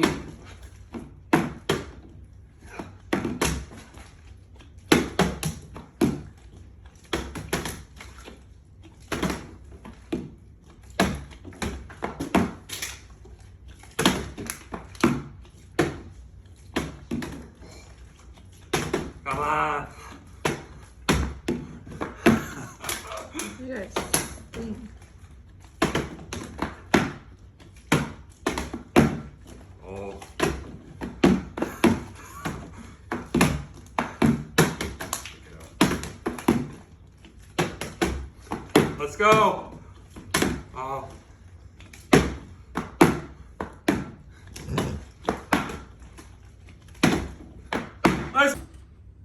Dang. Come on. You guys stink. Oh. Let's go. Oh. Nice.